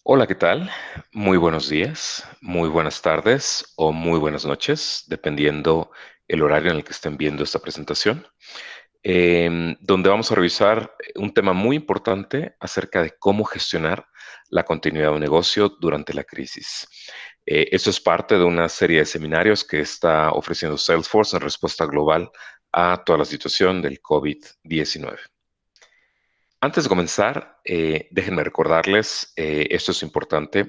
Hola, ¿qué tal? Muy buenos días, muy buenas tardes o muy buenas noches, dependiendo el horario en el que estén viendo esta presentación, donde vamos a revisar un tema muy importante acerca de cómo gestionar la continuidad de un negocio durante la crisis. Esto es parte de una serie de seminarios que está ofreciendo Salesforce en respuesta global a toda la situación del COVID-19. Antes de comenzar, déjenme recordarles, esto es importante.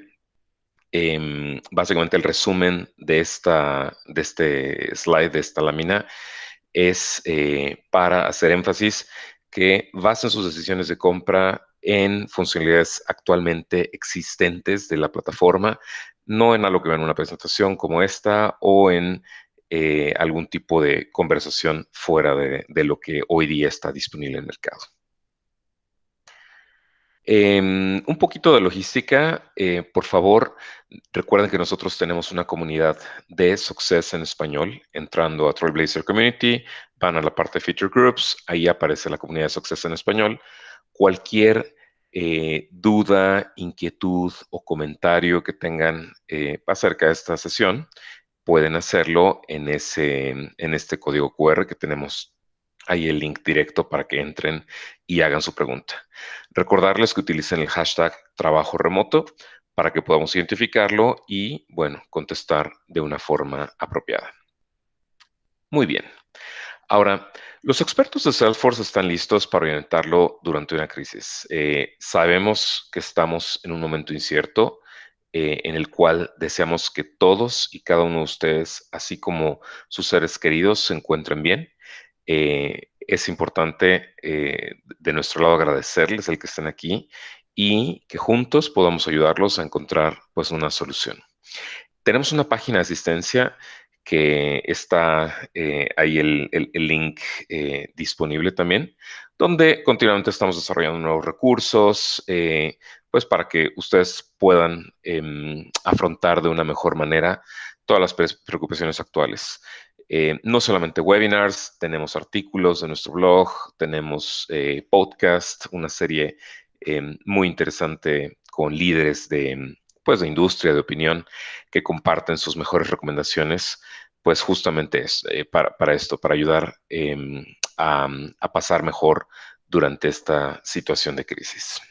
Básicamente el resumen de este slide, de esta lámina, es para hacer énfasis que basen sus decisiones de compra en funcionalidades actualmente existentes de la plataforma, no en algo que vean en una presentación como esta o en algún tipo de conversación fuera de lo que hoy día está disponible en el mercado. Un poquito de logística, por favor, recuerden que nosotros tenemos una comunidad de Success en español. Entrando a Trailblazer Community, van a la parte de Feature Groups, ahí aparece la comunidad de Success en español. Cualquier duda, inquietud o comentario que tengan acerca de esta sesión, pueden hacerlo en este código QR que tenemos ahí el link directo para que entren y hagan su pregunta. Recordarles que utilicen el hashtag trabajo remoto para que podamos identificarlo y, bueno, contestar de una forma apropiada. Muy bien. Ahora, los expertos de Salesforce están listos para orientarlo durante una crisis. Sabemos que estamos en un momento incierto en el cual deseamos que todos y cada uno de ustedes, así como sus seres queridos, se encuentren bien. Es importante de nuestro lado agradecerles el que estén aquí y que juntos podamos ayudarlos a encontrar pues una solución. Tenemos una página de asistencia que está ahí el link disponible también, donde continuamente estamos desarrollando nuevos recursos, pues para que ustedes puedan afrontar de una mejor manera todas las preocupaciones actuales. No solamente webinars, tenemos artículos de nuestro blog, tenemos podcast, una serie muy interesante con líderes pues, de industria, de opinión, que comparten sus mejores recomendaciones, pues justamente es para esto, para ayudar a pasar mejor durante esta situación de crisis.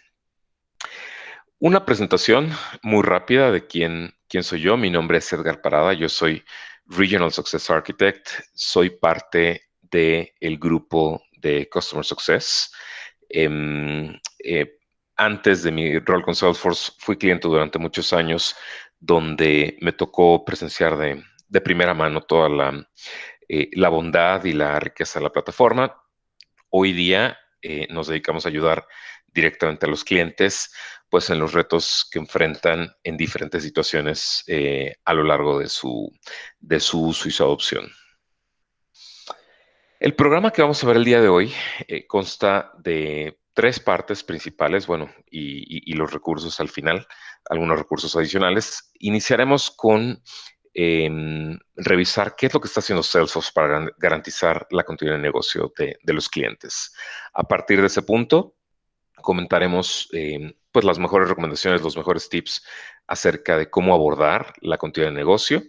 Una presentación muy rápida de quién soy yo. Mi nombre es Edgar Parada. Yo soy Regional Success Architect. Soy parte del grupo de Customer Success. Em, eh, Antes de mi rol con Salesforce, fui cliente durante muchos años donde me tocó presenciar de primera mano toda la bondad y la riqueza de la plataforma. Hoy día nos dedicamos a ayudar directamente a los clientes, pues en los retos que enfrentan en diferentes situaciones a lo largo de su uso y su adopción. El programa que vamos a ver el día de hoy consta de tres partes principales, bueno, y los recursos al final, algunos recursos adicionales. Iniciaremos con revisar qué es lo que está haciendo Salesforce para garantizar la continuidad de negocio de los clientes. A partir de ese punto, comentaremos pues las mejores recomendaciones, los mejores tips acerca de cómo abordar la continuidad de negocio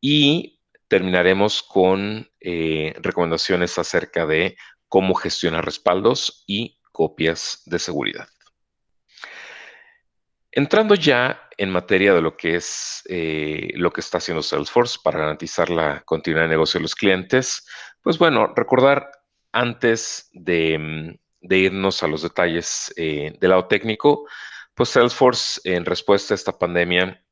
y terminaremos con recomendaciones acerca de cómo gestionar respaldos y copias de seguridad. Entrando ya en materia de lo que es lo que está haciendo Salesforce para garantizar la continuidad de negocio de los clientes, pues bueno, recordar antes de irnos a los detalles del lado técnico, pues Salesforce en respuesta a esta pandemia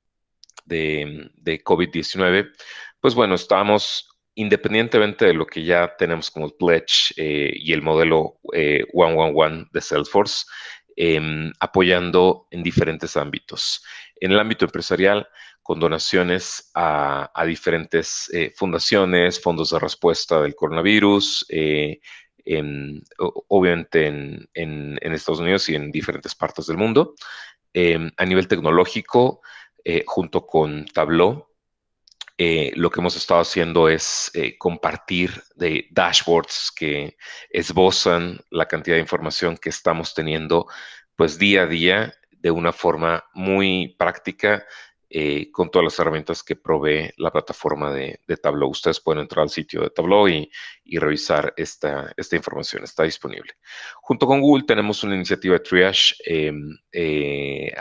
de COVID-19, pues bueno, estamos independientemente de lo que ya tenemos como el pledge y el modelo 111 de Salesforce, apoyando en diferentes ámbitos. En el ámbito empresarial, con donaciones a diferentes fundaciones, fondos de respuesta del coronavirus, obviamente en Estados Unidos y en diferentes partes del mundo. A nivel tecnológico, junto con Tableau, lo que hemos estado haciendo es compartir de dashboards que esbozan la cantidad de información que estamos teniendo pues día a día de una forma muy práctica con todas las herramientas que provee la plataforma de Tableau. Ustedes pueden entrar al sitio de Tableau y revisar esta información. Está disponible. Junto con Google tenemos una iniciativa de triage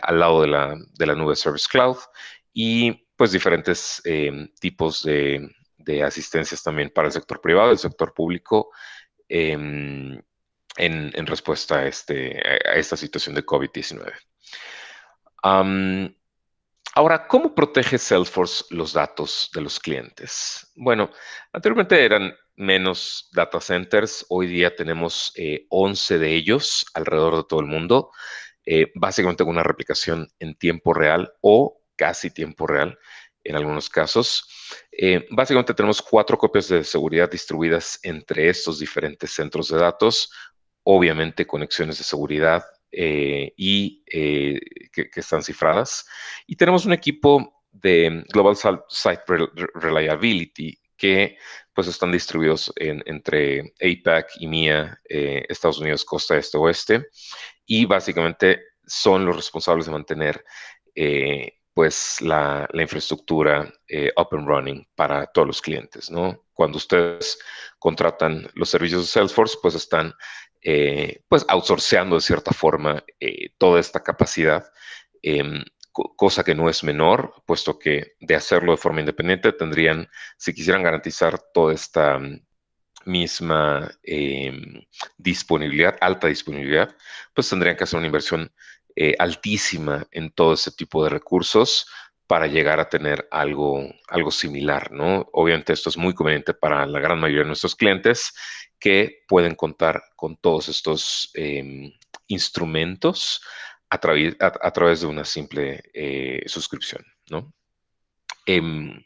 al lado de la nube Service Cloud y pues diferentes tipos de asistencias también para el sector privado, el sector público, em, en respuesta a esta situación de COVID-19. Ahora, ¿cómo protege Salesforce los datos de los clientes? Bueno, anteriormente eran menos data centers, hoy día tenemos 11 de ellos alrededor de todo el mundo, básicamente con una replicación en tiempo real o casi tiempo real en algunos casos. Básicamente tenemos 4 copias de seguridad distribuidas entre estos diferentes centros de datos, obviamente conexiones de seguridad que están cifradas. Y tenemos un equipo de Global Site Reliability que pues están distribuidos entre APAC, EMEA, Estados Unidos, costa este, oeste, y básicamente son los responsables de mantener pues la infraestructura up and running para todos los clientes, ¿no? Cuando ustedes contratan los servicios de Salesforce, pues están pues outsourceando de cierta forma toda esta capacidad, cosa que no es menor, puesto que de hacerlo de forma independiente tendrían, si quisieran garantizar toda esta misma disponibilidad, alta disponibilidad, pues tendrían que hacer una inversión altísima en todo ese tipo de recursos para llegar a tener algo similar, ¿no? Obviamente esto es muy conveniente para la gran mayoría de nuestros clientes que pueden contar con todos estos instrumentos a través de una simple suscripción, ¿no? Em,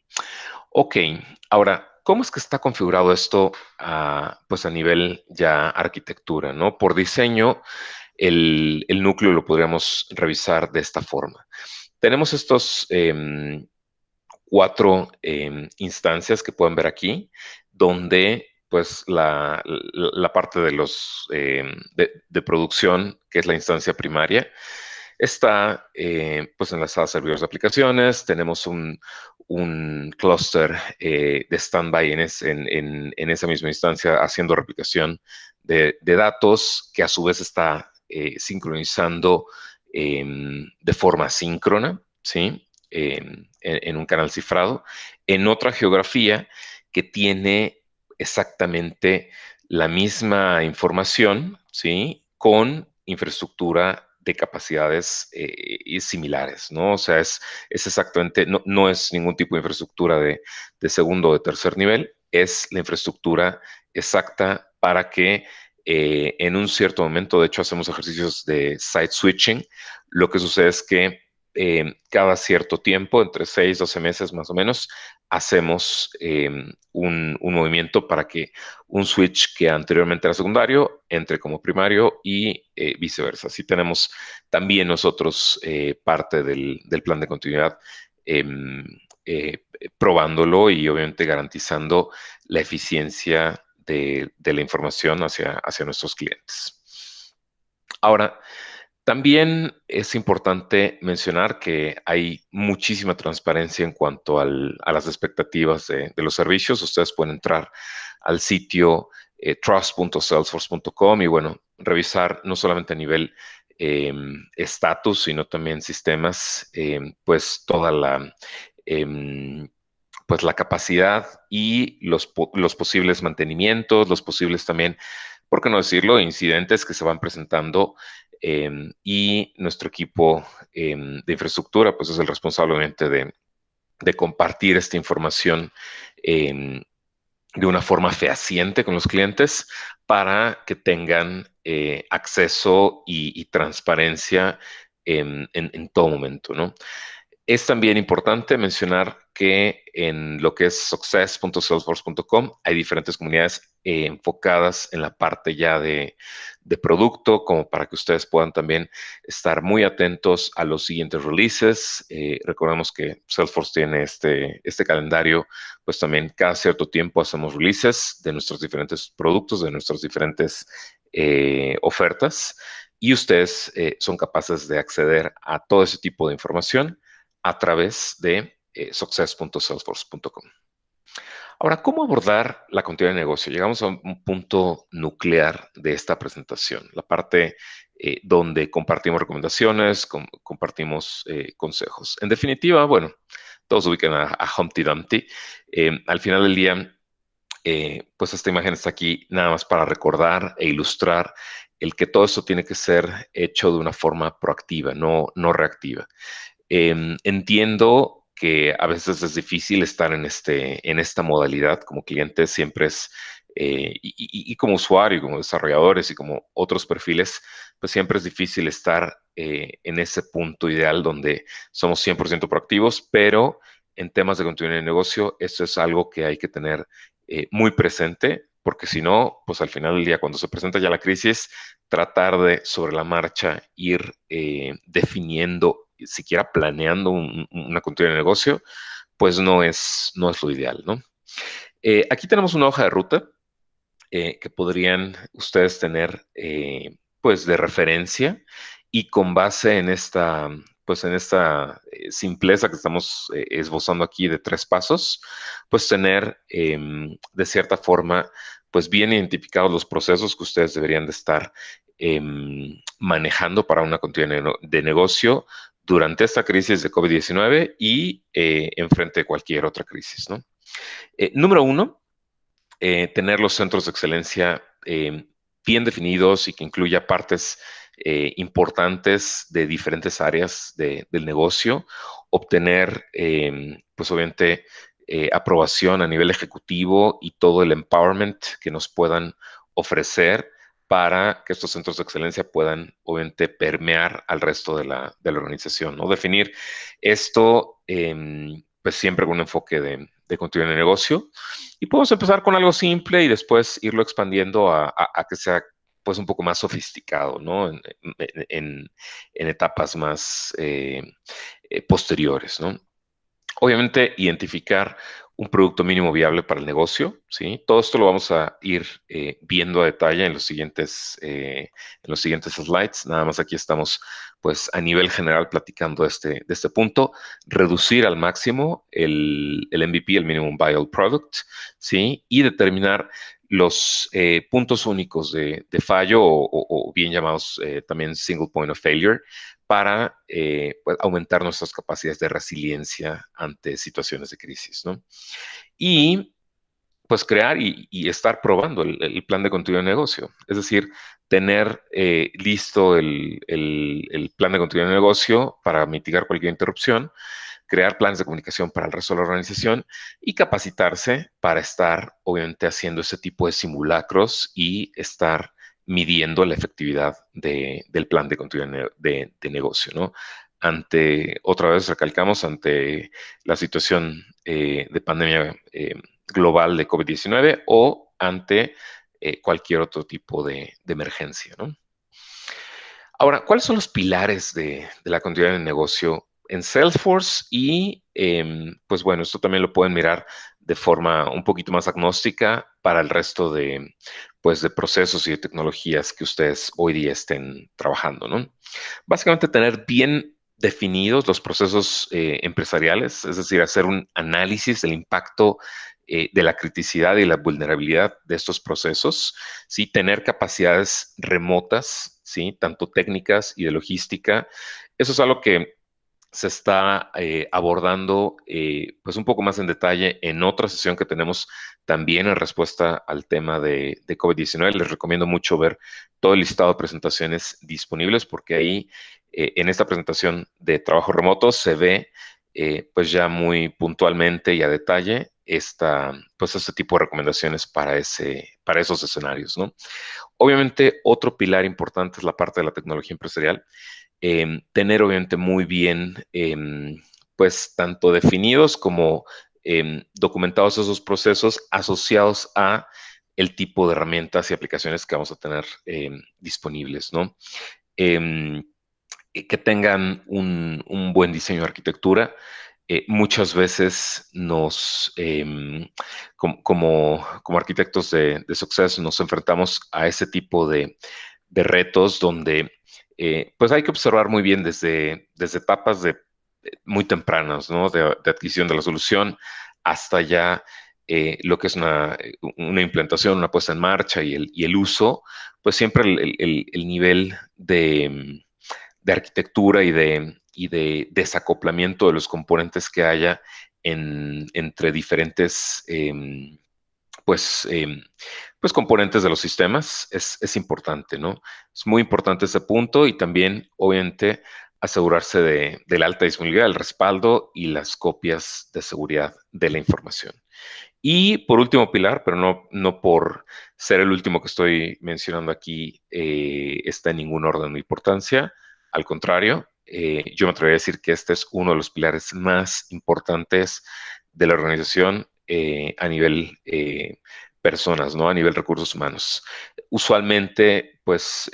ok, ahora, ¿cómo es que está configurado esto pues a nivel ya arquitectura, ¿no? Por diseño, el núcleo lo podríamos revisar de esta forma. Tenemos estos 4 instancias que pueden ver aquí, donde pues la parte de de producción, que es la instancia primaria, está pues enlazada a servidores de aplicaciones. Tenemos un clúster de standby en esa misma instancia haciendo replicación de datos que a su vez está sincronizando de forma síncrona, ¿sí? En un canal cifrado, en otra geografía que tiene exactamente la misma información, ¿sí? Con infraestructura de capacidades similares, ¿no? O sea, es exactamente, no es ningún tipo de infraestructura de segundo o de tercer nivel, es la infraestructura exacta para que en un cierto momento, de hecho, hacemos ejercicios de site switching. Lo que sucede es que cada cierto tiempo, entre 6 12 meses más o menos, hacemos un movimiento para que un switch que anteriormente era secundario entre como primario y viceversa. Así tenemos también nosotros parte del plan de continuidad em, probándolo y obviamente garantizando la eficiencia de la información hacia nuestros clientes. Ahora, también es importante mencionar que hay muchísima transparencia en cuanto a las expectativas de los servicios. Ustedes pueden entrar al sitio trust.salesforce.com y bueno, revisar no solamente a nivel estatus, sino también sistemas, pues toda em, pues la capacidad y los posibles mantenimientos, los posibles también, ¿por qué no decirlo?, incidentes que se van presentando y nuestro equipo de infraestructura, pues es el responsable obviamente de compartir esta información de una forma fehaciente con los clientes para que tengan acceso y transparencia en todo momento, ¿no? Es también importante mencionar que en lo que es success.salesforce.com hay diferentes comunidades enfocadas en la parte ya de producto, como para que ustedes puedan también estar muy atentos a los siguientes releases. Recordemos que Salesforce tiene este calendario, pues también cada cierto tiempo hacemos releases de nuestros diferentes productos, de nuestras diferentes ofertas. y ustedes son capaces de acceder a todo ese tipo de información a través de success.salesforce.com. Ahora, ¿cómo abordar la continuidad de negocio? Llegamos a un punto nuclear de esta presentación, la parte donde compartimos recomendaciones, compartimos consejos. En definitiva, bueno, todos ubican a Humpty Dumpty. Al final del día, pues esta imagen está aquí nada más para recordar e ilustrar el que todo esto tiene que ser hecho de una forma proactiva, no reactiva. Entiendo que a veces es difícil estar en esta modalidad como cliente, siempre es, y como usuario, como desarrolladores y como otros perfiles, pues siempre es difícil estar en ese punto ideal donde somos 100% proactivos, pero en temas de continuidad de negocio, esto es algo que hay que tener muy presente, porque si no, pues al final del día, cuando se presenta ya la crisis, tratar de sobre la marcha ir definiendo, siquiera planeando una continuidad de negocio, pues no es lo ideal, ¿no? Aquí tenemos una hoja de ruta que podrían ustedes tener pues de referencia y con base en esta simpleza que estamos esbozando aquí de 3 pasos, pues tener de cierta forma pues bien identificados los procesos que ustedes deberían de estar manejando para una continuidad de negocio durante esta crisis de COVID-19 y enfrente de cualquier otra crisis, ¿no? Número 1, tener los centros de excelencia bien definidos y que incluya partes importantes de diferentes áreas del negocio, obtener, pues obviamente, aprobación a nivel ejecutivo y todo el empowerment que nos puedan ofrecer para que estos centros de excelencia puedan, obviamente, permear al resto de la organización, ¿no? Definir esto, pues siempre con un enfoque de continuidad de negocio y podemos empezar con algo simple y después irlo expandiendo a que sea pues un poco más sofisticado, ¿no? En etapas más posteriores, ¿no? Obviamente, identificar un producto mínimo viable para el negocio, ¿sí? Todo esto lo vamos a ir viendo a detalle en los siguientes slides. Nada más aquí estamos, pues, a nivel general platicando de este punto. Reducir al máximo el MVP, el Minimum Viable Product, ¿sí? Y determinar los puntos únicos de fallo o bien llamados también single point of failure para pues, aumentar nuestras capacidades de resiliencia ante situaciones de crisis, ¿no? Y pues crear y estar probando el plan de continuidad de negocio. Es decir, tener listo el plan de continuidad de negocio para mitigar cualquier interrupción, crear planes de comunicación para el resto de la organización y capacitarse para estar, obviamente, haciendo ese tipo de simulacros y estar midiendo la efectividad del plan de continuidad de negocio, ¿no? Otra vez recalcamos, ante la situación de pandemia global de COVID-19 o ante cualquier otro tipo de emergencia, ¿no? Ahora, ¿cuáles son los pilares de la continuidad del negocio en Salesforce? Y pues bueno, esto también lo pueden mirar de forma un poquito más agnóstica para el resto pues, de procesos y de tecnologías que ustedes hoy día estén trabajando, ¿no? Básicamente tener bien definidos los procesos empresariales, es decir, hacer un análisis del impacto de la criticidad y la vulnerabilidad de estos procesos, ¿sí? Tener capacidades remotas, ¿sí? Tanto técnicas y de logística. Eso es algo que se está abordando pues un poco más en detalle en otra sesión que tenemos también en respuesta al tema de COVID-19. Les recomiendo mucho ver todo el listado de presentaciones disponibles porque ahí en esta presentación de trabajo remoto se ve pues ya muy puntualmente y a detalle pues este tipo de recomendaciones para esos escenarios, ¿no? Obviamente, otro pilar importante es la parte de la tecnología empresarial. Tener obviamente muy bien, pues tanto definidos como documentados esos procesos asociados a el tipo de herramientas y aplicaciones que vamos a tener disponibles, ¿no? Em, que tengan un buen diseño de arquitectura. Muchas veces como arquitectos de Success, nos enfrentamos a ese tipo de retos donde pues hay que observar muy bien desde etapas muy tempranas, ¿no? De adquisición de la solución hasta ya lo que es una implantación, una puesta en marcha y el uso, pues siempre el nivel de arquitectura y de desacoplamiento de los componentes que haya entre diferentes pues, pues componentes de los sistemas es importante, ¿no? Es muy importante ese punto y también, obviamente, asegurarse de la alta disponibilidad, el respaldo y las copias de seguridad de la información. Y por último pilar, pero no por ser el último que estoy mencionando aquí, está en ningún orden de importancia. Al contrario, yo me atrevería a decir que este es uno de los pilares más importantes de la organización a nivel personas, ¿no? A nivel recursos humanos. Usualmente, pues,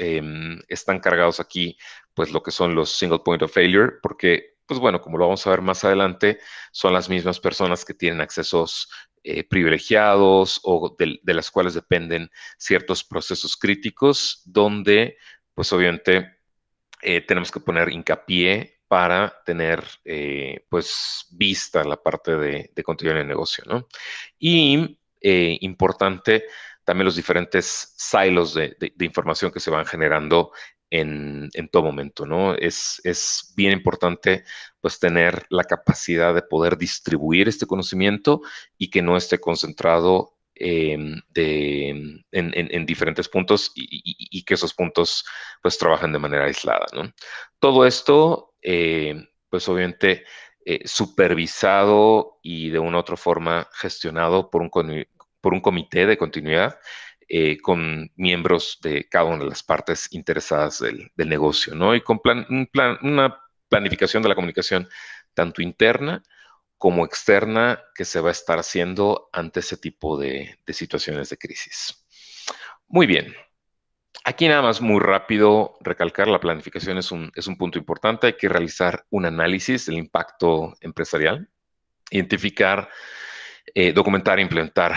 están cargados aquí, pues, lo que son los single point of failure, porque, pues, bueno, como lo vamos a ver más adelante, son las mismas personas que tienen accesos privilegiados o de las cuales dependen ciertos procesos críticos donde, pues obviamente, tenemos que poner hincapié para tener, pues, vista la parte de continuidad en el negocio, ¿no? Y importante también los diferentes silos de información que se van generando en todo momento, ¿no? Es bien importante, pues, tener la capacidad de poder distribuir este conocimiento y que no esté concentrado en diferentes puntos y que esos puntos pues trabajan de manera aislada, ¿no? Todo esto, pues obviamente supervisado y de una u otra forma gestionado por un comité de continuidad con miembros de cada una de las partes interesadas del negocio, ¿no? Y con una planificación de la comunicación tanto interna como externa que se va a estar haciendo ante ese tipo de situaciones de crisis. Muy bien. Aquí nada más muy rápido recalcar, la planificación es un punto importante. Hay que realizar un análisis del impacto empresarial, identificar, documentar e implementar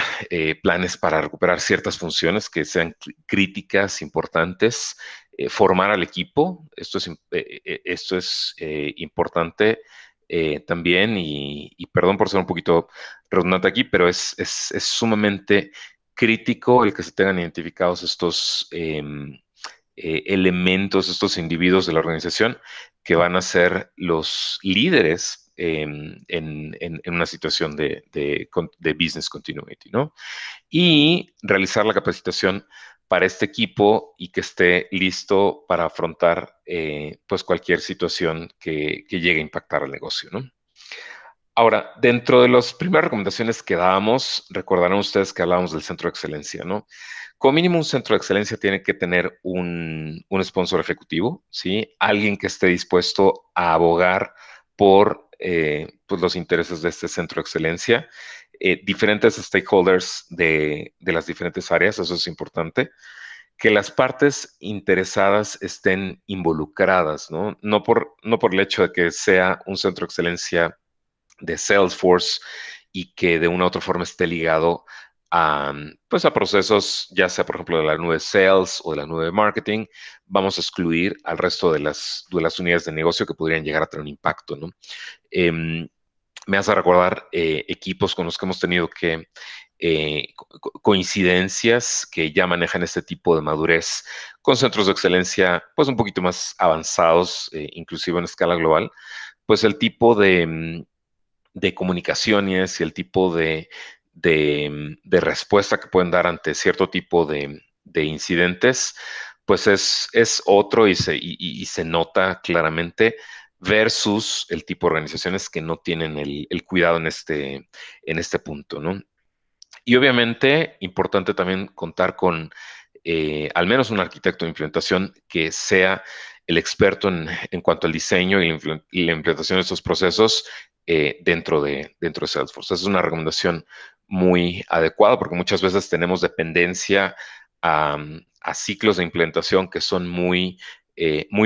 planes para recuperar ciertas funciones que sean críticas, importantes, formar al equipo. Esto es importante también y perdón por ser un poquito redundante aquí, pero es sumamente crítico el que se tengan identificados estos elementos, estos individuos de la organización que van a ser los líderes en una situación de business continuity, ¿no? Y realizar la capacitación para este equipo y que esté listo para afrontar pues cualquier situación que llegue a impactar al negocio, ¿no? Ahora, dentro de las primeras recomendaciones que dábamos, recordarán ustedes que hablábamos del centro de excelencia, ¿no? Como mínimo, un centro de excelencia tiene que tener un sponsor ejecutivo, ¿sí? Alguien que esté dispuesto a abogar por pues los intereses de este centro de excelencia. Diferentes stakeholders de las diferentes áreas, eso es importante. Que las partes interesadas estén involucradas, ¿no? No por el hecho de que sea un centro de excelencia de Salesforce y que de una u otra forma esté ligado pues a procesos, ya sea por ejemplo de la nube Sales o de la nube Marketing, vamos a excluir al resto de las unidades de negocio que podrían llegar a tener un impacto, ¿no? Em, Me hace recordar equipos con los que hemos tenido que coincidencias que ya manejan este tipo de madurez con centros de excelencia pues un poquito más avanzados, inclusive en escala global, pues el tipo de comunicaciones y el tipo de respuesta que pueden dar ante cierto tipo de incidentes, pues es otro y se nota claramente versus el tipo de organizaciones que no tienen el cuidado en este punto, ¿no? Y obviamente, importante también contar con al menos un arquitecto de implementación que sea el experto en cuanto al diseño y la implementación de estos procesos dentro de Salesforce. Esa es una recomendación muy adecuada porque muchas veces tenemos dependencia a ciclos de implementación que son muy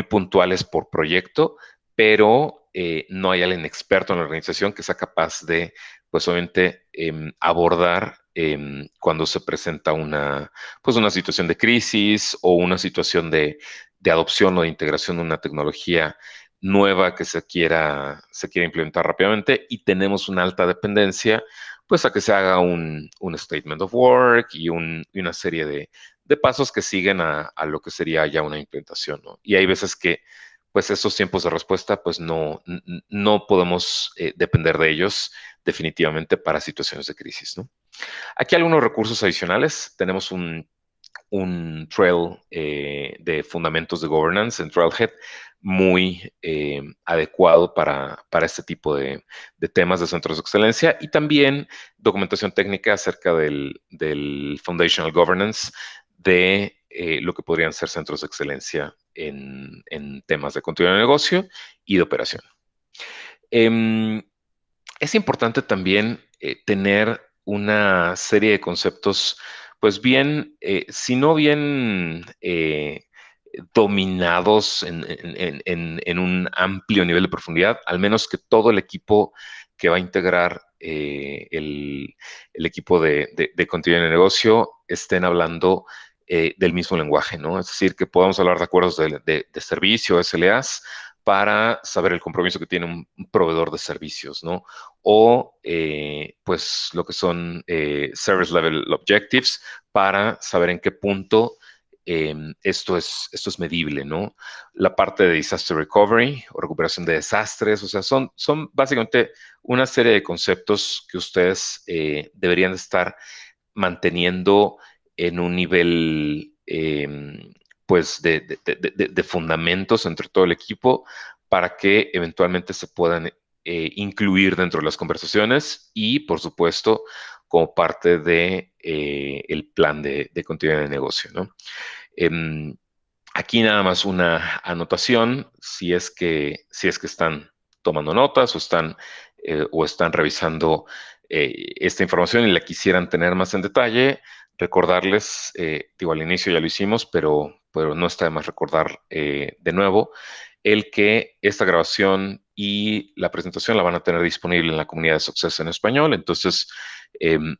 puntuales por proyecto, pero no hay alguien experto en la organización que sea capaz de, pues obviamente, abordar cuando se presenta pues una situación de crisis o una situación de adopción o de integración de una tecnología nueva que se quiera implementar rápidamente y tenemos una alta dependencia, pues a que se haga un statement of work y una serie de pasos que siguen a lo que sería ya una implementación, ¿no? Y hay veces que, pues, estos tiempos de respuesta, pues, no podemos depender de ellos definitivamente para situaciones de crisis, ¿no? Aquí algunos recursos adicionales. Tenemos un trail de fundamentos de governance en Trailhead muy adecuado para este tipo de temas de centros de excelencia y también documentación técnica acerca del Foundational Governance de lo que podrían ser centros de excelencia en temas de continuidad de negocio y de operación. Em, es importante también tener una serie de conceptos, pues bien, si no bien dominados en un amplio nivel de profundidad, al menos que todo el equipo que va a integrar el equipo de continuidad de negocio estén hablando del mismo lenguaje, ¿no? Es decir, que podamos hablar de acuerdos de servicio, SLAs, para saber el compromiso que tiene un proveedor de servicios, ¿no? O pues lo que son Service Level Objectives para saber en qué punto esto es medible, ¿no? La parte de Disaster Recovery o recuperación de desastres, o sea, son básicamente una serie de conceptos que ustedes deberían estar manteniendo en un nivel, pues, de fundamentos entre todo el equipo para que eventualmente se puedan incluir dentro de las conversaciones y, por supuesto, como parte de el plan de continuidad de negocio, ¿no? Em, Aquí nada más una anotación, si es que están tomando notas o están revisando esta información y la quisieran tener más en detalle, recordarles, digo, al inicio ya lo hicimos, pero no está de más recordar de nuevo, el que esta grabación y la presentación la van a tener disponible en la comunidad de Success en español. Entonces,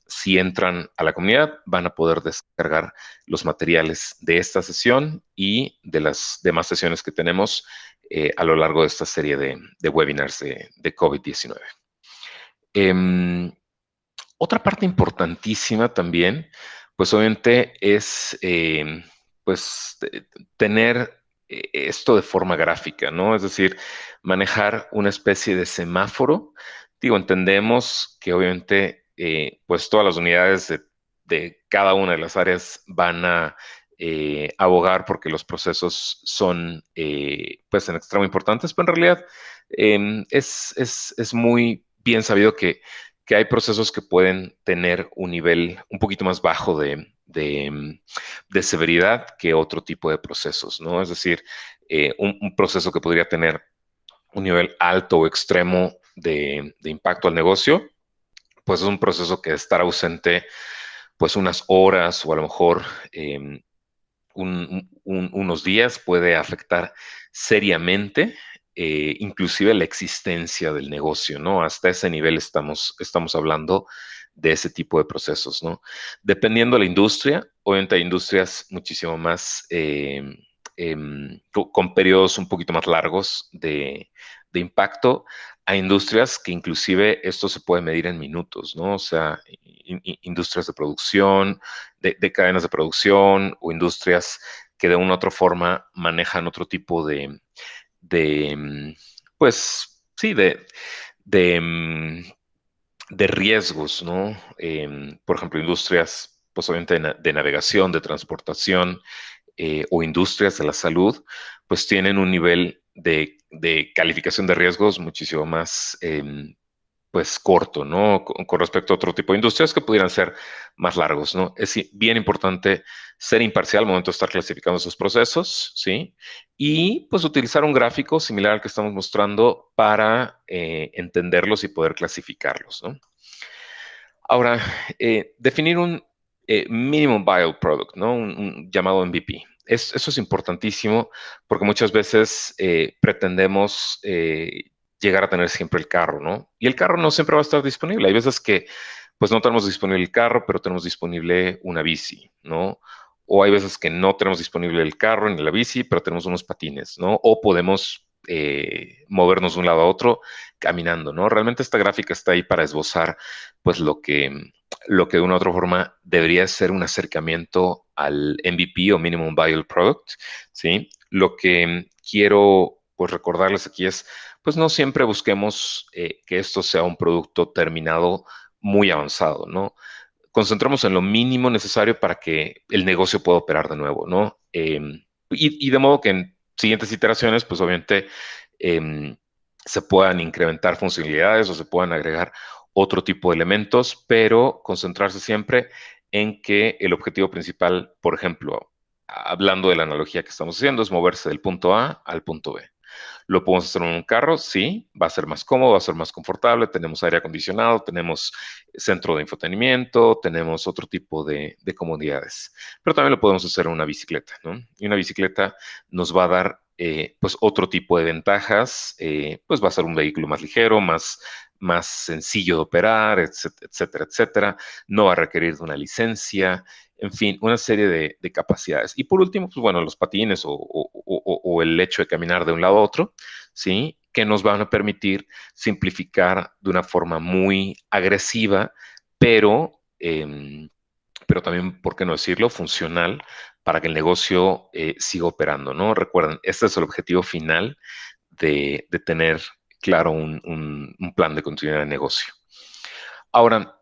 si entran a la comunidad, van a poder descargar los materiales de esta sesión y de las demás sesiones que tenemos a lo largo de esta serie de webinars de COVID-19. Otra parte importantísima también, pues obviamente es pues tener esto de forma gráfica, ¿no? Es decir, manejar una especie de semáforo. Digo, entendemos que obviamente pues todas las unidades de cada una de las áreas van a abogar porque los procesos son pues en extremo importantes, pero en realidad es muy bien sabido que hay procesos que pueden tener un nivel un poquito más bajo de severidad que otro tipo de procesos, ¿no? Es decir, un proceso que podría tener un nivel alto o extremo de impacto al negocio, pues es un proceso que estar ausente pues unas horas o a lo mejor unos días puede afectar seriamente, inclusive la existencia del negocio, ¿no? Hasta ese nivel estamos hablando de ese tipo de procesos, ¿no? Dependiendo de la industria, obviamente hay industrias muchísimo más con periodos un poquito más largos de impacto. Hay industrias que inclusive esto se puede medir en minutos, ¿no? O sea, industrias de producción, de cadenas de producción o industrias que de una u otra forma manejan otro tipo de pues sí, de, de riesgos, ¿no? Por ejemplo, industrias, pues obviamente de navegación, de transportación o industrias de la salud, pues tienen un nivel de calificación de riesgos muchísimo más pues corto, ¿no? Con respecto a otro tipo de industrias que pudieran ser más largos, ¿no? Es bien importante ser imparcial al momento de estar clasificando esos procesos, ¿sí? Y pues utilizar un gráfico similar al que estamos mostrando para entenderlos y poder clasificarlos, ¿no? Ahora, definir un minimum viable product, ¿no? Un llamado MVP. Eso es importantísimo porque muchas veces pretendemos llegar a tener siempre el carro, ¿no? Y el carro no siempre va a estar disponible. Hay veces que pues no tenemos disponible el carro, pero tenemos disponible una bici, ¿no? O hay veces que no tenemos disponible el carro ni la bici, pero tenemos unos patines, ¿no? O podemos movernos de un lado a otro caminando, ¿no? Realmente esta gráfica está ahí para esbozar, pues, lo que de una u otra forma debería ser un acercamiento al MVP o Minimum Viable Product, ¿sí? Lo que quiero, pues, recordarles aquí es, pues, no siempre busquemos que esto sea un producto terminado muy avanzado, ¿no? Concentramos en lo mínimo necesario para que el negocio pueda operar de nuevo, ¿no? Y de modo que en siguientes iteraciones, pues obviamente em, se puedan incrementar funcionalidades o se puedan agregar otro tipo de elementos, pero concentrarse siempre en que el objetivo principal, por ejemplo, hablando de la analogía que estamos haciendo, es moverse del punto A al punto B. ¿Lo podemos hacer en un carro? Sí, va a ser más cómodo, va a ser más confortable, tenemos aire acondicionado, tenemos centro de infotenimiento, tenemos otro tipo de comodidades, pero también lo podemos hacer en una bicicleta, ¿no? Y una bicicleta nos va a dar pues otro tipo de ventajas, pues va a ser un vehículo más ligero, más sencillo de operar, etcétera, etcétera, etcétera. No va a requerir de una licencia, en fin, una serie de capacidades. Y por último, pues bueno, los patines o el hecho de caminar de un lado a otro, ¿sí? Que nos van a permitir simplificar de una forma muy agresiva, pero, pero también, ¿por qué no decirlo?, funcional para que el negocio siga operando, ¿no? Recuerden, este es el objetivo final de tener claro un plan de continuidad de negocio. Ahora,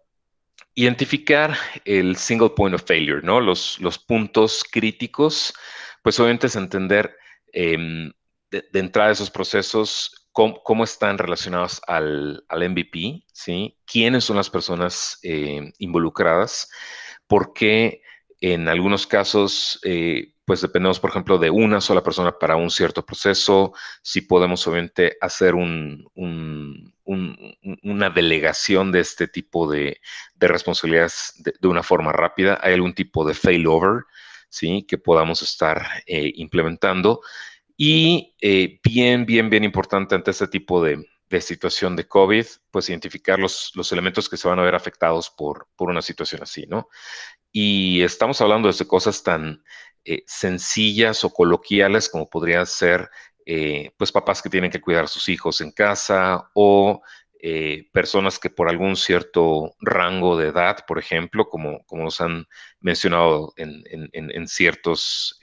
identificar el single point of failure, ¿no? Los puntos críticos, pues obviamente es entender de entrada esos procesos, cómo están relacionados al MVP, ¿sí? ¿Quiénes son las personas involucradas? ¿Por qué en algunos casos, pues dependemos, por ejemplo, de una sola persona para un cierto proceso? Si podemos obviamente hacer una delegación de este tipo de responsabilidades de una forma rápida. ¿Hay algún tipo de failover, sí, que podamos estar implementando? Y bien, bien, bien importante ante este tipo de situación de COVID, pues identificar los elementos que se van a ver afectados por una situación así, ¿no? Y estamos hablando de cosas tan sencillas o coloquiales como podrían ser, pues, papás que tienen que cuidar a sus hijos en casa o personas que por algún cierto rango de edad, por ejemplo, como nos han mencionado en ciertos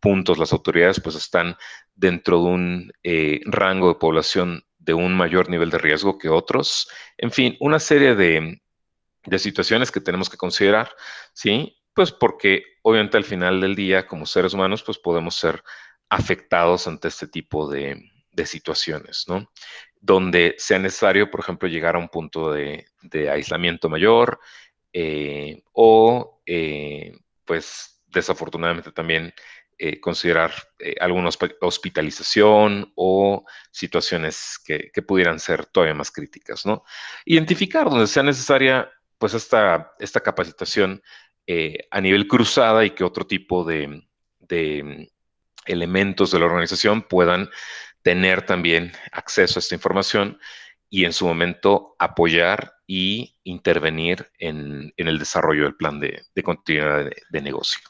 puntos las autoridades, pues están dentro de un rango de población de un mayor nivel de riesgo que otros. En fin, una serie de situaciones que tenemos que considerar, ¿sí? Pues porque obviamente al final del día, como seres humanos, pues podemos ser afectados ante este tipo de situaciones, ¿no? Donde sea necesario, por ejemplo, llegar a un punto de aislamiento mayor pues desafortunadamente también considerar alguna hospitalización o situaciones que pudieran ser todavía más críticas, ¿no? Identificar donde sea necesaria pues esta capacitación a nivel cruzada y que otro tipo de elementos de la organización puedan tener también acceso a esta información y en su momento apoyar y intervenir en el desarrollo del plan de continuidad de negocio.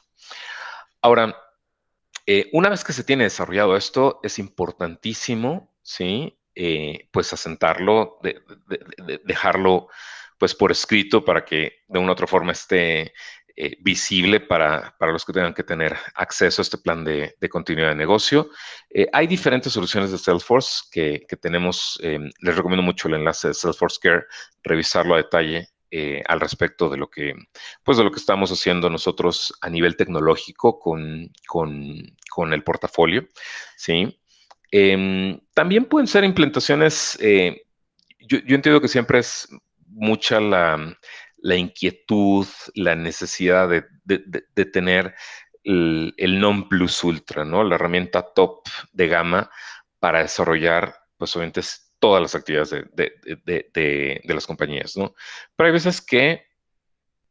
Ahora, una vez que se tiene desarrollado esto, es importantísimo, ¿sí? Pues asentarlo, dejarlo pues por escrito para que de una u otra forma esté visible para los que tengan que tener acceso a este plan de continuidad de negocio. Hay diferentes soluciones de Salesforce que tenemos. Les recomiendo mucho el enlace de Salesforce Care, revisarlo a detalle al respecto pues de lo que estamos haciendo nosotros a nivel tecnológico con el portafolio, ¿sí? También pueden ser implementaciones, yo entiendo que siempre es mucha la inquietud, la necesidad de tener el non plus ultra, ¿no? La herramienta top de gama para desarrollar, pues obviamente, todas las actividades de las compañías, ¿no? Pero hay veces que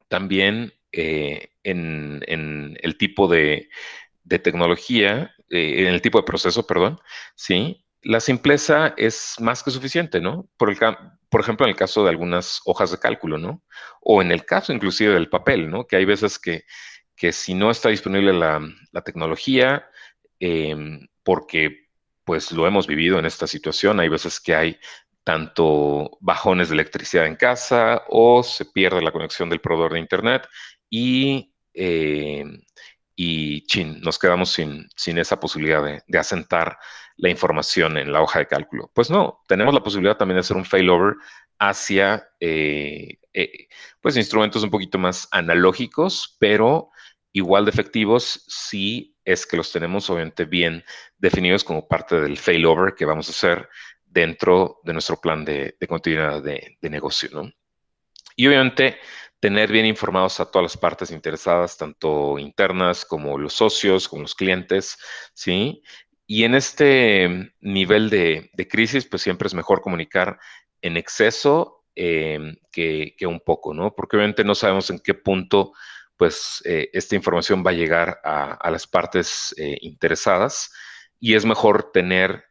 también en el tipo de tecnología, en el tipo de proceso, perdón, sí, la simpleza es más que suficiente, ¿no? Por ejemplo, en el caso de algunas hojas de cálculo, ¿no? O en el caso inclusive del papel, ¿no? Que hay veces que si no está disponible la tecnología, porque pues lo hemos vivido en esta situación, hay veces que hay tanto bajones de electricidad en casa o se pierde la conexión del proveedor de internet y chin, nos quedamos sin esa posibilidad de asentar la información en la hoja de cálculo. Pues no, tenemos la posibilidad también de hacer un failover hacia pues instrumentos un poquito más analógicos, pero igual de efectivos si es que los tenemos obviamente bien definidos como parte del failover que vamos a hacer dentro de nuestro plan de continuidad de negocio, ¿no? Y obviamente tener bien informados a todas las partes interesadas, tanto internas como los socios, como los clientes, ¿sí? Y en este nivel de crisis, pues siempre es mejor comunicar en exceso que un poco, ¿no? Porque obviamente no sabemos en qué punto, pues, esta información va a llegar a las partes interesadas y es mejor tener,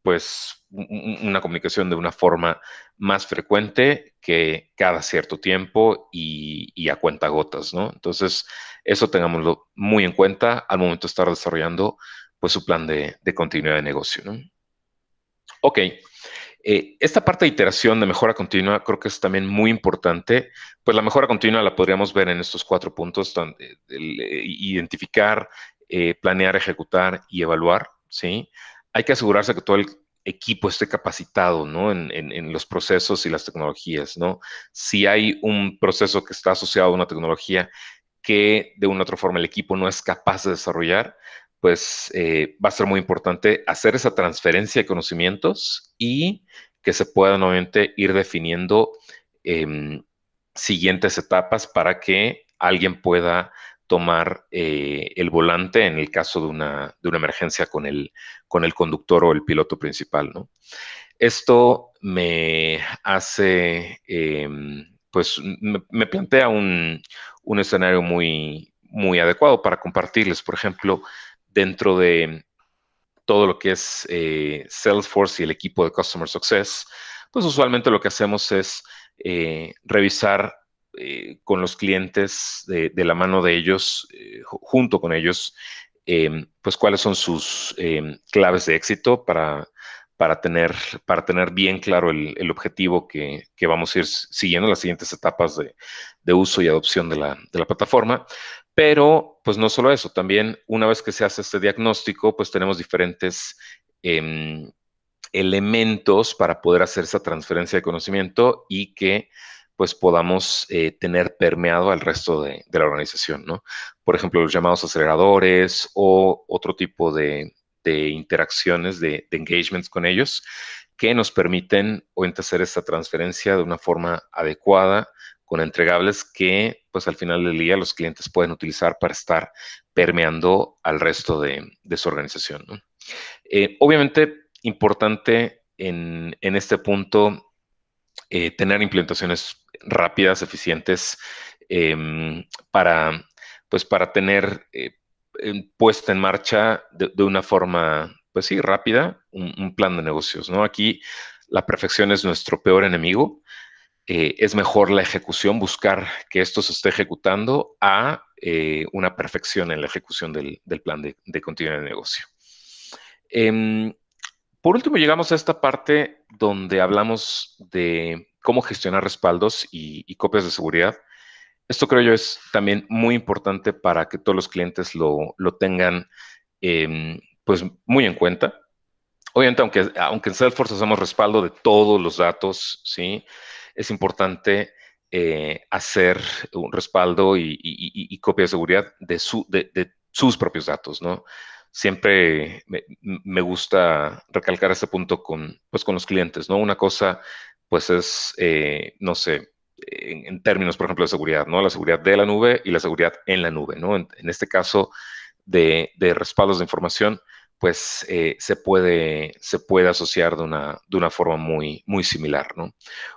pues, una comunicación de una forma más frecuente que cada cierto tiempo y a cuentagotas, ¿no? Entonces, eso tengámoslo muy en cuenta al momento de estar desarrollando pues su plan de continuidad de negocio, ¿no? Ok, esta parte de iteración de mejora continua creo que es también muy importante. Pues la mejora continua la podríamos ver en estos cuatro puntos, identificar, planear, ejecutar y evaluar, ¿sí? Hay que asegurarse que todo el equipo esté capacitado, ¿no? En los procesos y las tecnologías, ¿no? Si hay un proceso que está asociado a una tecnología que de una u otra forma el equipo no es capaz de desarrollar, pues va a ser muy importante hacer esa transferencia de conocimientos y que se puedan obviamente ir definiendo eh, siguientes etapas para que alguien pueda tomar el volante en el caso de una emergencia con el conductor o el piloto principal, ¿no? Esto me hace, pues me plantea un escenario muy adecuado para compartirles. Por ejemplo, dentro de todo lo que es Salesforce y el equipo de Customer Success, pues usualmente lo que hacemos es revisar con los clientes de la mano de ellos, junto con ellos, pues cuáles son sus claves de éxito para tener, para tener bien claro el objetivo que vamos a ir siguiendo las siguientes etapas de uso y adopción de la plataforma. Pero, pues no solo eso, también una vez que se hace este diagnóstico, pues tenemos diferentes elementos para poder hacer esa transferencia de conocimiento y que pues podamos tener permeado al resto de la organización, ¿no? Por ejemplo, los llamados aceleradores o otro tipo de interacciones, de engagements con ellos, que nos permiten obviamente hacer esta transferencia de una forma adecuada, con entregables que pues al final del día los clientes pueden utilizar para estar permeando al resto de su organización, ¿no? Obviamente, importante en este punto tener implementaciones rápidas, eficientes, para, pues, para tener puesta en marcha de una forma, pues sí, rápida, un plan de negocios, ¿no? Aquí la perfección es nuestro peor enemigo. Es mejor la ejecución, buscar que esto se esté ejecutando a una perfección en la ejecución del plan de continuidad de negocio. Em, por último, llegamos a esta parte donde hablamos de cómo gestionar respaldos y copias de seguridad. Esto creo yo es también muy importante para que todos los clientes lo tengan pues muy en cuenta. Obviamente, aunque en Salesforce hacemos respaldo de todos los datos, ¿sí? Es importante hacer un respaldo y copia de seguridad de sus propios datos, ¿no? Siempre me gusta recalcar este punto pues, con los clientes, ¿no? Una cosa, pues es, no sé, en términos, por ejemplo, de seguridad, ¿no? La seguridad de la nube y la seguridad en la nube, ¿no? En este caso de respaldos de información, pues se puede asociar de una forma muy similar, ¿no?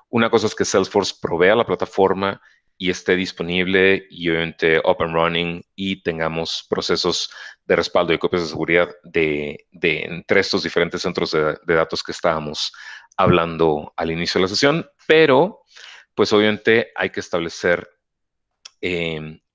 Una cosa es que Salesforce provea la plataforma y esté disponible y obviamente up and running y tengamos procesos de respaldo y copias de seguridad entre estos diferentes centros de datos que estábamos hablando al inicio de la sesión, pero pues obviamente hay que establecer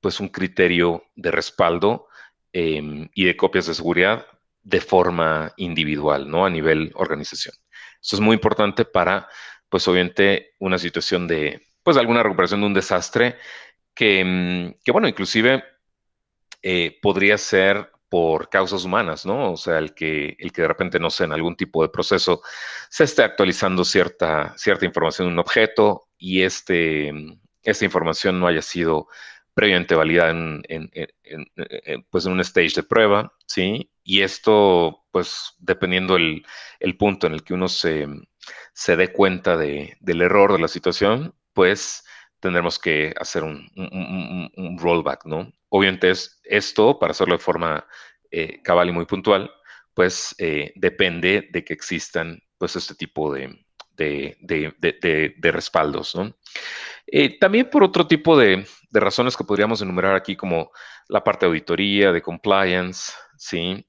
pues un criterio de respaldo y de copias de seguridad de forma individual, ¿no? A nivel organización. Esto es muy importante para, pues obviamente, una situación de, pues alguna recuperación de un desastre que bueno, inclusive podría ser por causas humanas, ¿no? O sea, el que de repente, no sé, en algún tipo de proceso se esté actualizando cierta información de un objeto y esta información no haya sido previamente validada pues en un stage de prueba, ¿sí? Y esto, pues, dependiendo el punto en el que uno se dé cuenta del error de la situación, pues tendremos que hacer un rollback, ¿no? Obviamente esto, para hacerlo de forma cabal y muy puntual, pues depende de que existan pues este tipo de respaldos, ¿no? También por otro tipo de razones que podríamos enumerar aquí, como la parte de auditoría, de compliance, ¿sí?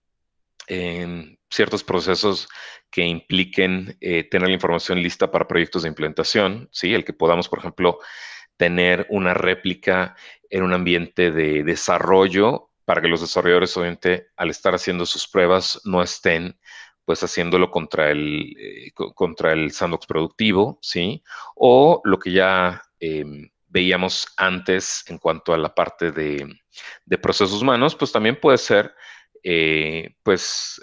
En ciertos procesos que impliquen tener la información lista para proyectos de implementación, ¿sí? El que podamos, por ejemplo, tener una réplica en un ambiente de desarrollo para que los desarrolladores, obviamente, al estar haciendo sus pruebas, no estén pues haciéndolo contra el sandbox productivo, ¿sí? O lo que ya veíamos antes en cuanto a la parte de procesos humanos, pues también puede ser pues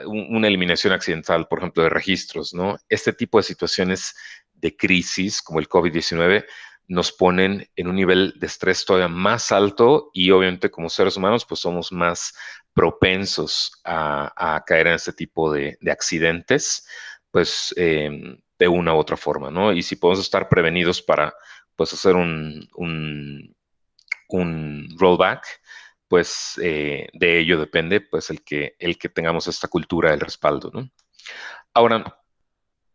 una eliminación accidental, por ejemplo, de registros, ¿no? Este tipo de situaciones de crisis como el COVID-19 nos ponen en un nivel de estrés todavía más alto y obviamente como seres humanos pues somos más propensos a caer en este tipo de accidentes pues de una u otra forma, ¿no? Y si podemos estar prevenidos para pues hacer un rollback, pues de ello depende pues el que tengamos esta cultura del respaldo, ¿no? Ahora,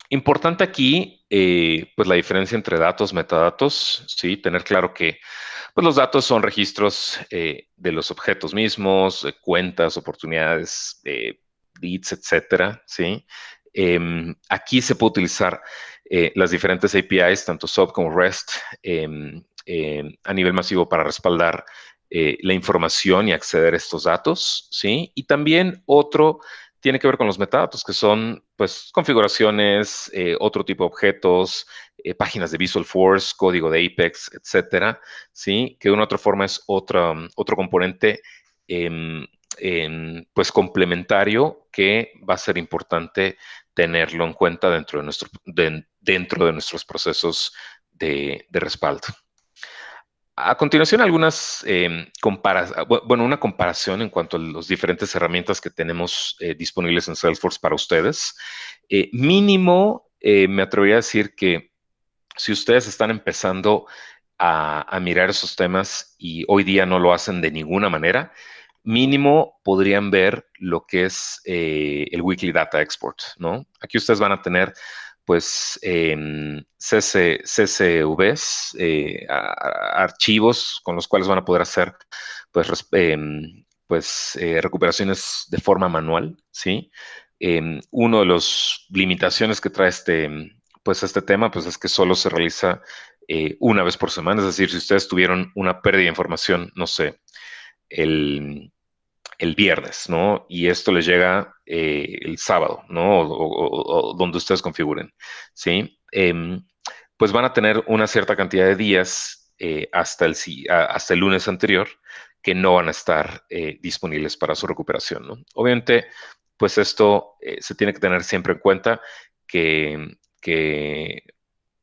importante aquí, pues la diferencia entre datos, metadatos, ¿sí? Tener claro que pues, los datos son registros de los objetos mismos, cuentas, oportunidades, leads, etcétera, ¿sí? Aquí se puede utilizar las diferentes APIs, tanto SOAP como REST, a nivel masivo para respaldar la información y acceder a estos datos, ¿sí? Y también otro tiene que ver con los metadatos, que son pues configuraciones, otro tipo de objetos, páginas de Visual Force, código de Apex, etcétera, ¿sí? Que de una u otra forma es otro componente em, pues complementario que va a ser importante tenerlo en cuenta dentro de nuestros procesos de respaldo. A continuación, bueno, una comparación en cuanto a las diferentes herramientas que tenemos disponibles en Salesforce para ustedes. Mínimo, me atrevería a decir que si ustedes están empezando a mirar esos temas y hoy día no lo hacen de ninguna manera, mínimo podrían ver lo que es el Weekly Data Export, ¿no? Aquí ustedes van a tener pues CSVs, archivos con los cuales van a poder hacer pues, recuperaciones de forma manual, ¿sí? Uno de las limitaciones que trae este tema, pues es que solo se realiza una vez por semana. Es decir, si ustedes tuvieron una pérdida de información, no sé, el, el viernes, ¿no? Y esto les llega el sábado, ¿no? O donde ustedes configuren, ¿sí? Pues van a tener una cierta cantidad de días hasta el lunes anterior que no van a estar disponibles para su recuperación, ¿no? Obviamente, pues esto se tiene que tener siempre en cuenta que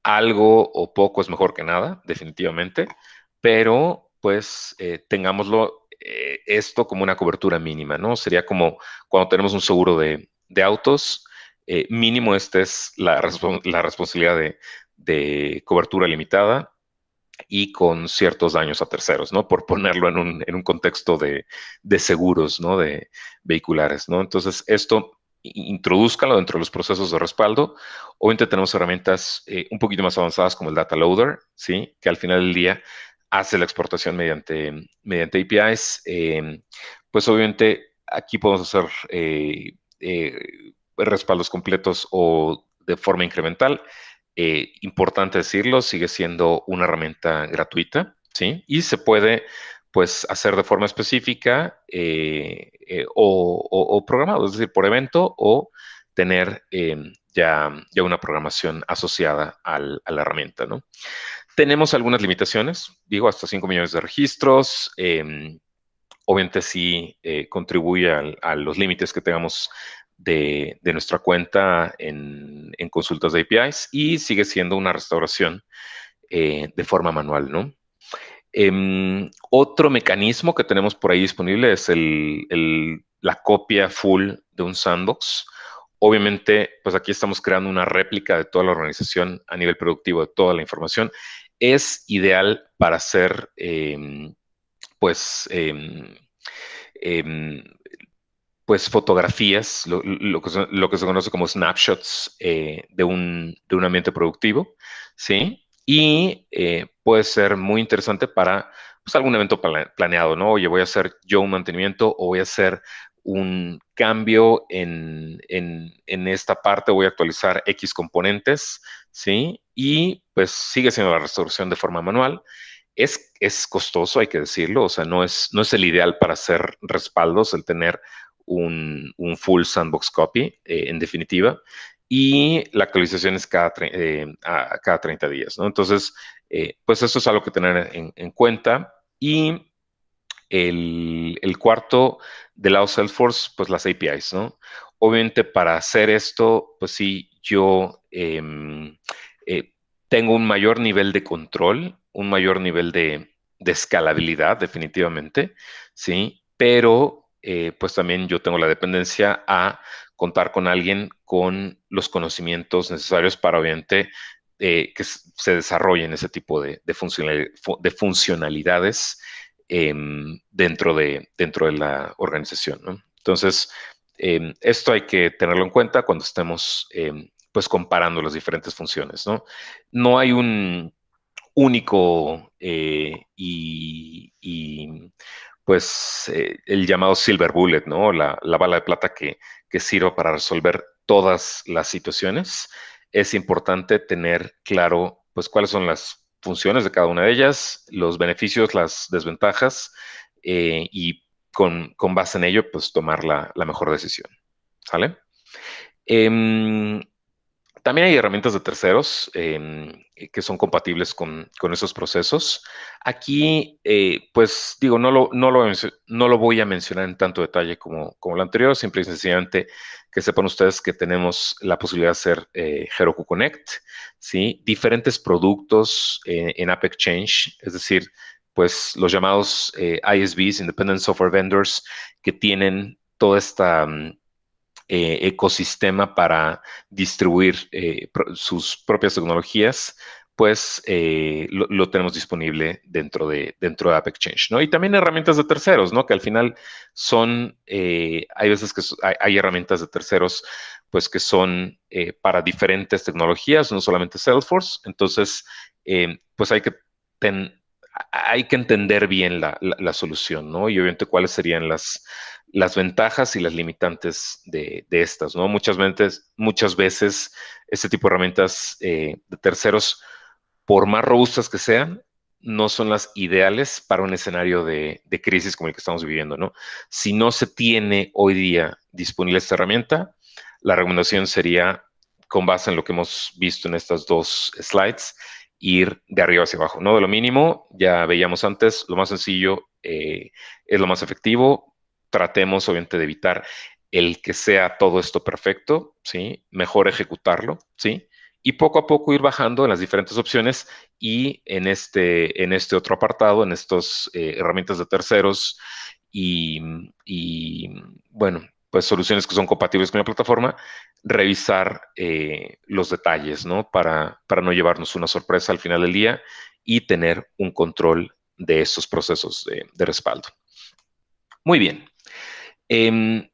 algo o poco es mejor que nada, definitivamente, pero pues tengámoslo esto como una cobertura mínima, ¿no? Sería como cuando tenemos un seguro de autos, mínimo esta es la responsabilidad de cobertura limitada y con ciertos daños a terceros, ¿no? Por ponerlo en un contexto de seguros, ¿no? De vehiculares, ¿no? Entonces, esto introduzcanlo dentro de los procesos de respaldo. Obviamente tenemos herramientas un poquito más avanzadas como el Data Loader, ¿sí? Que al final del día hace la exportación mediante APIs. Pues obviamente aquí podemos hacer respaldos completos o de forma incremental. Importante decirlo, sigue siendo una herramienta gratuita, ¿sí? Y se puede, pues hacer de forma específica o programado, es decir, por evento o tener ya una programación asociada a la herramienta, ¿no? Tenemos algunas limitaciones, digo, hasta 5 millones de registros. Obviamente sí contribuye a los límites que tengamos de nuestra cuenta en consultas de APIs y sigue siendo una restauración de forma manual, ¿no? Otro mecanismo que tenemos por ahí disponible es la copia full de un sandbox. Obviamente, pues aquí estamos creando una réplica de toda la organización a nivel productivo de toda la información. Es ideal para hacer, pues, em, pues fotografías, lo que se conoce como snapshots de un ambiente productivo, ¿sí? Y puede ser muy interesante para pues, algún evento planeado, ¿no? Oye, voy a hacer yo un mantenimiento o voy a hacer un cambio en esta parte, voy a actualizar X componentes, ¿sí? Y pues sigue siendo la restauración de forma manual. Es costoso, hay que decirlo, o sea, no es el ideal para hacer respaldos, el tener un full sandbox copy, en definitiva, y la actualización es cada 30 días, ¿no? Entonces, pues eso es algo que tener en cuenta. Y el cuarto del lado Salesforce, pues las APIs, ¿no? Obviamente para hacer esto, pues sí, yo eh, tengo un mayor nivel de control, un mayor nivel de escalabilidad, definitivamente, ¿sí? Pero pues también yo tengo la dependencia a contar con alguien con los conocimientos necesarios para obviamente se desarrollen ese tipo de funcionalidades dentro de la organización, ¿no? Entonces, esto hay que tenerlo en cuenta cuando estemos pues comparando las diferentes funciones, ¿no? No hay un único pues el llamado silver bullet, ¿no? La bala de plata que sirva para resolver todas las situaciones. Es importante tener claro, pues, cuáles son las funciones de cada una de ellas, los beneficios, las desventajas, y con base en ello, pues, tomar la mejor decisión. ¿Sale? Em, También hay herramientas de terceros que son compatibles con esos procesos. Aquí, pues digo, no lo voy a mencionar en tanto detalle como lo anterior, simple y sencillamente que sepan ustedes que tenemos la posibilidad de hacer Heroku Connect, ¿sí? Diferentes productos en App Exchange, es decir, pues los llamados ISVs, Independent Software Vendors, que tienen toda esta ecosistema para distribuir sus propias tecnologías, pues lo tenemos disponible dentro de App Exchange, ¿no? Y también herramientas de terceros, ¿no? Que al final son, hay veces que hay herramientas de terceros, pues que son para diferentes tecnologías, no solamente Salesforce. Entonces, pues hay que entender bien la solución, ¿no? Y obviamente cuáles serían las ventajas y las limitantes de estas, ¿no? Muchas veces este tipo de herramientas de terceros, por más robustas que sean, no son las ideales para un escenario de crisis como el que estamos viviendo, ¿no? Si no se tiene hoy día disponible esta herramienta, la recomendación sería, con base en lo que hemos visto en estas dos slides, ir de arriba hacia abajo, ¿no? De lo mínimo, ya veíamos antes, lo más sencillo es lo más efectivo. Tratemos obviamente de evitar el que sea todo esto perfecto, ¿sí? Mejor ejecutarlo, ¿sí? Y poco a poco ir bajando en las diferentes opciones y en este otro apartado, en estas herramientas de terceros y, y, bueno, pues soluciones que son compatibles con la plataforma, revisar los detalles, ¿no? Para no llevarnos una sorpresa al final del día y tener un control de estos procesos de respaldo. Muy bien.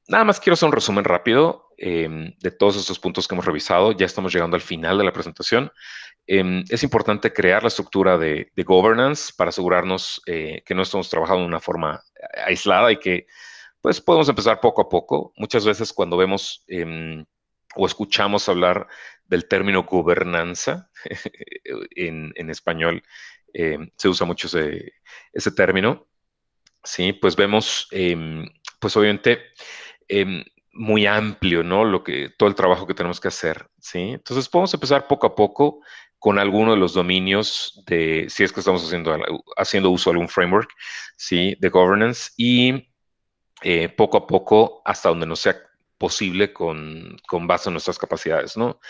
Nada más quiero hacer un resumen rápido de todos estos puntos que hemos revisado. Ya estamos llegando al final de la presentación. Es importante crear la estructura de governance para asegurarnos que no estamos trabajando de una forma aislada y que pues podemos empezar poco a poco. Muchas veces cuando vemos o escuchamos hablar del término gobernanza en español, se usa mucho ese término. ¿sí? Pues vemos, pues obviamente, em, muy amplio, ¿no? Todo el trabajo que tenemos que hacer, ¿sí? Entonces podemos empezar poco a poco con alguno de los dominios si es que estamos haciendo uso de algún framework, ¿sí? De governance y poco a poco hasta donde nos sea posible con base en nuestras capacidades, ¿no?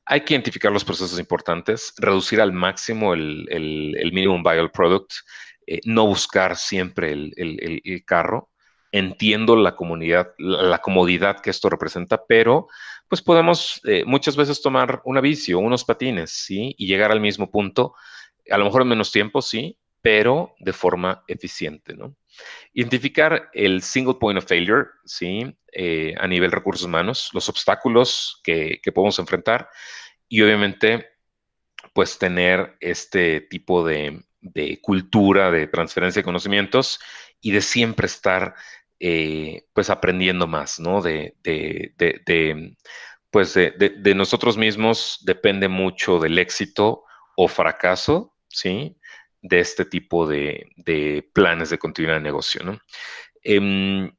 Hay que identificar los procesos importantes, reducir al máximo el minimum viable product, no buscar siempre el carro. Entiendo la comodidad que esto representa, pero pues podemos muchas veces tomar una bici o unos patines, ¿sí? Y llegar al mismo punto, a lo mejor en menos tiempo, sí, pero de forma eficiente, ¿no? Identificar el single point of failure, ¿sí? A nivel recursos humanos, los obstáculos que podemos enfrentar y obviamente, pues tener este tipo de cultura de transferencia de conocimientos y de siempre estar, pues, aprendiendo más, ¿no? Pues, de nosotros mismos depende mucho del éxito o fracaso, ¿sí? De este tipo de planes de continuidad de negocio, ¿no? Em,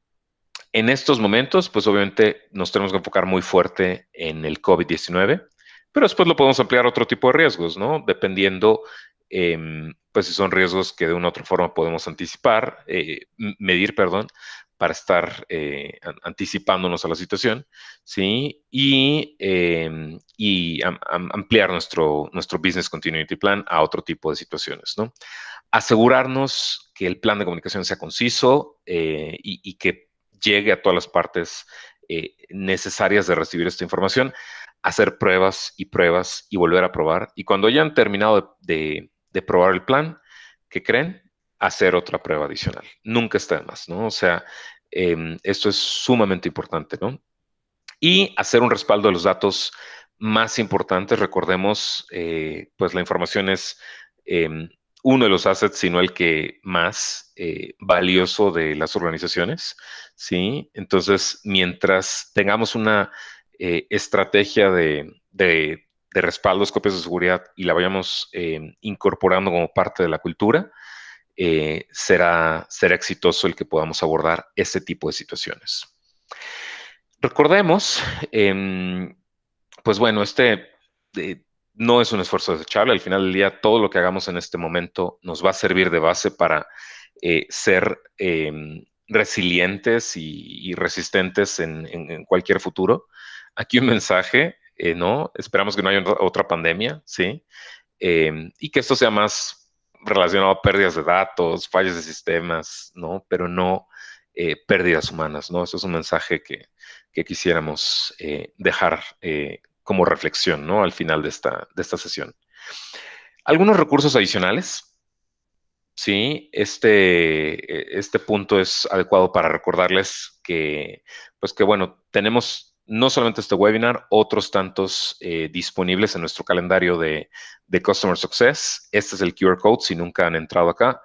en estos momentos, pues obviamente nos tenemos que enfocar muy fuerte en el COVID-19, pero después lo podemos ampliar a otro tipo de riesgos, ¿no? Dependiendo, pues si son riesgos que de una u otra forma podemos medir, perdón, para estar anticipándonos a la situación, ¿sí? Y ampliar nuestro Business Continuity Plan a otro tipo de situaciones, ¿no? Asegurarnos que el plan de comunicación sea conciso y que llegue a todas las partes necesarias de recibir esta información, hacer pruebas y pruebas y volver a probar. Y cuando hayan terminado de probar el plan, ¿qué creen? Hacer otra prueba adicional. Nunca está de más, ¿no? O sea, esto es sumamente importante, ¿no? Y hacer un respaldo de los datos más importantes. Recordemos, pues la información es eh, uno de los assets, sino el que más valioso de las organizaciones, ¿sí? Entonces, mientras tengamos una estrategia de respaldos, copias de seguridad y la vayamos incorporando como parte de la cultura, será exitoso el que podamos abordar este tipo de situaciones. Recordemos, em, pues bueno, eh, no es un esfuerzo desechable. Al final del día, todo lo que hagamos en este momento nos va a servir de base para ser resilientes y resistentes en cualquier futuro. Aquí un mensaje, ¿no? Esperamos que no haya otra pandemia, ¿sí? Y que esto sea más relacionado a pérdidas de datos, fallas de sistemas, ¿no? Pero no pérdidas humanas, ¿no? Eso es un mensaje que quisiéramos dejar como reflexión, ¿no? Al final de esta sesión. Algunos recursos adicionales, ¿sí? Este punto es adecuado para recordarles pues que bueno, tenemos no solamente este webinar, otros tantos disponibles en nuestro calendario de Customer Success. Este es el QR code si nunca han entrado acá.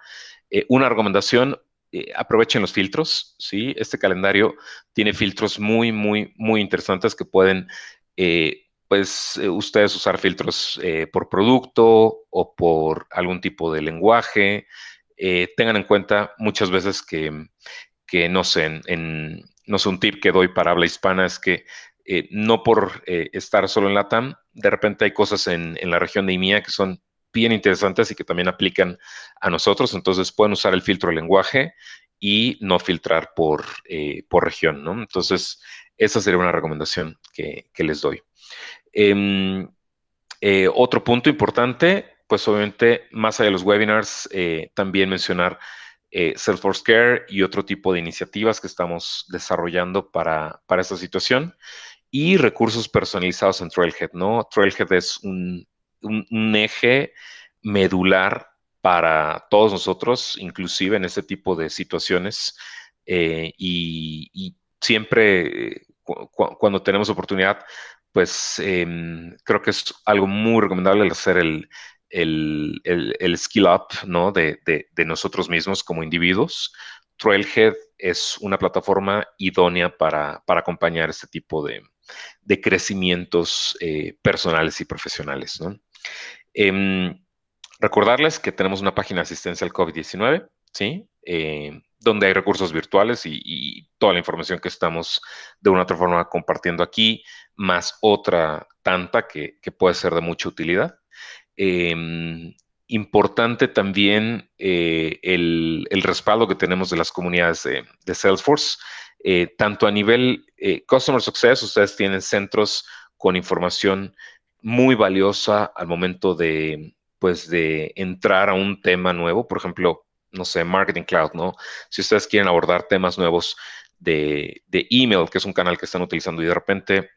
Una recomendación, aprovechen los filtros, ¿sí? Este calendario tiene filtros muy, muy, muy interesantes que pueden, pues, ustedes usar filtros por producto o por algún tipo de lenguaje. Tengan en cuenta muchas veces que no sé, no sé, un tip que doy para habla hispana es que no por estar solo en LATAM, de repente hay cosas en la región de IMEA que son bien interesantes y que también aplican a nosotros. Entonces pueden usar el filtro de lenguaje y no filtrar por región, ¿no? Entonces, esa sería una recomendación que les doy. Em, Otro punto importante, pues obviamente, más allá de los webinars, también mencionar Salesforce Care y otro tipo de iniciativas que estamos desarrollando para esta situación y recursos personalizados en Trailhead, ¿no? Trailhead es un eje medular para todos nosotros, inclusive en este tipo de situaciones. Y siempre, cuando tenemos oportunidad, pues creo que es algo muy recomendable el hacer el skill up, ¿no? De nosotros mismos como individuos. Trailhead es una plataforma idónea para acompañar este tipo de crecimientos personales y profesionales, ¿no? Em, Recordarles que tenemos una página de asistencia al COVID-19, ¿sí? donde hay recursos virtuales y toda la información que estamos de una u otra forma compartiendo aquí, más otra tanta que puede ser de mucha utilidad. Eh, Importante también el respaldo que tenemos de las comunidades de Salesforce. Tanto a nivel Customer Success, ustedes tienen centros con información muy valiosa al momento de, pues, de entrar a un tema nuevo. Por ejemplo, no sé, Marketing Cloud, ¿no? Si ustedes quieren abordar temas nuevos de email, que es un canal que están utilizando y de repente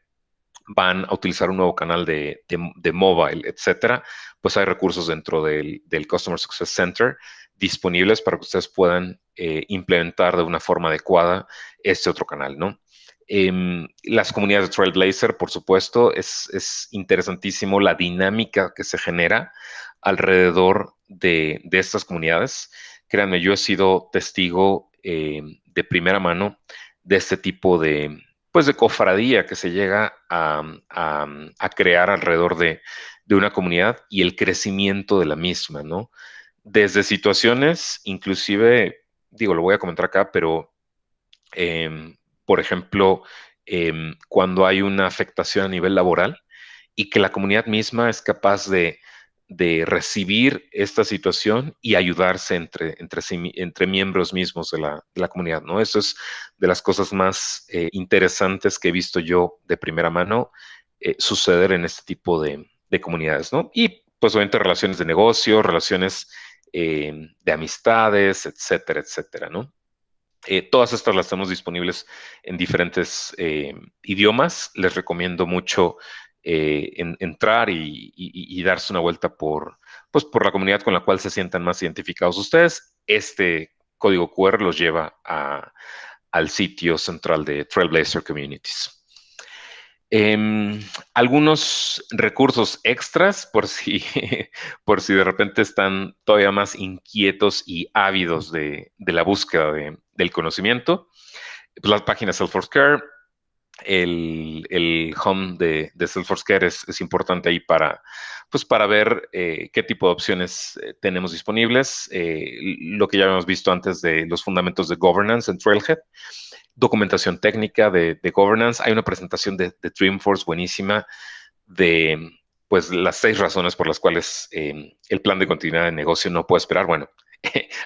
van a utilizar un nuevo canal de mobile, etcétera, pues hay recursos dentro del Customer Success Center disponibles para que ustedes puedan implementar de una forma adecuada este otro canal, ¿no? Las comunidades de Trailblazer, por supuesto, es interesantísimo la dinámica que se genera alrededor de estas comunidades. Créanme, yo he sido testigo de primera mano de este tipo pues de cofradía que se llega a crear alrededor de una comunidad y el crecimiento de la misma, ¿no? Desde situaciones, inclusive, digo, lo voy a comentar acá, pero por ejemplo, cuando hay una afectación a nivel laboral y que la comunidad misma es capaz de recibir esta situación y ayudarse entre miembros mismos de la comunidad, ¿no? Eso es de las cosas más interesantes que he visto yo de primera mano suceder en este tipo de comunidades, ¿no? Y pues obviamente relaciones de negocio, relaciones de amistades, etcétera, etcétera, ¿no? Todas estas las tenemos disponibles en diferentes idiomas. Les recomiendo mucho entrar y darse una vuelta pues, por la comunidad con la cual se sientan más identificados ustedes. Este código QR los lleva al sitio central de Trailblazer Communities. Em, Algunos recursos extras por si, por si de repente están todavía más inquietos y ávidos de la búsqueda del conocimiento. Pues las páginas Salesforce Care, el home de Salesforce Care es importante ahí pues para ver qué tipo de opciones tenemos disponibles. Lo que ya habíamos visto antes de los fundamentos de governance en Trailhead, documentación técnica de governance. Hay una presentación de Dreamforce buenísima de pues las 6 razones por las cuales el plan de continuidad de negocio no puede esperar. Bueno,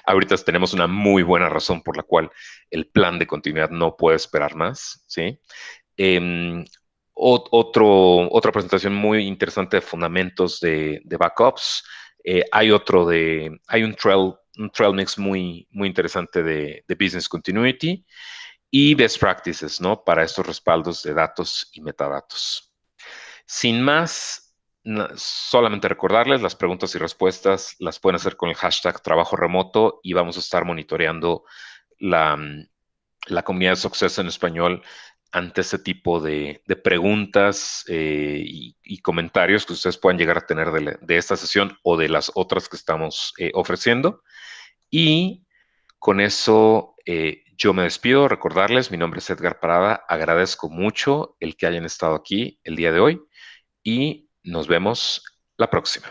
ahorita tenemos una muy buena razón por la cual el plan de continuidad no puede esperar más, ¿sí? Eh, Otra presentación muy interesante de fundamentos de backups. Hay un trail mix muy interesante de business continuity y best practices, ¿no? Para estos respaldos de datos y metadatos. Sin más, solamente recordarles, las preguntas y respuestas las pueden hacer con el hashtag trabajo remoto y vamos a estar monitoreando la, la comunidad de Success en español ante este tipo de preguntas y comentarios que ustedes puedan llegar a tener de esta sesión o de las otras que estamos ofreciendo. Y con eso yo me despido. Recordarles, mi nombre es Edgar Parada. Agradezco mucho el que hayan estado aquí el día de hoy y nos vemos la próxima.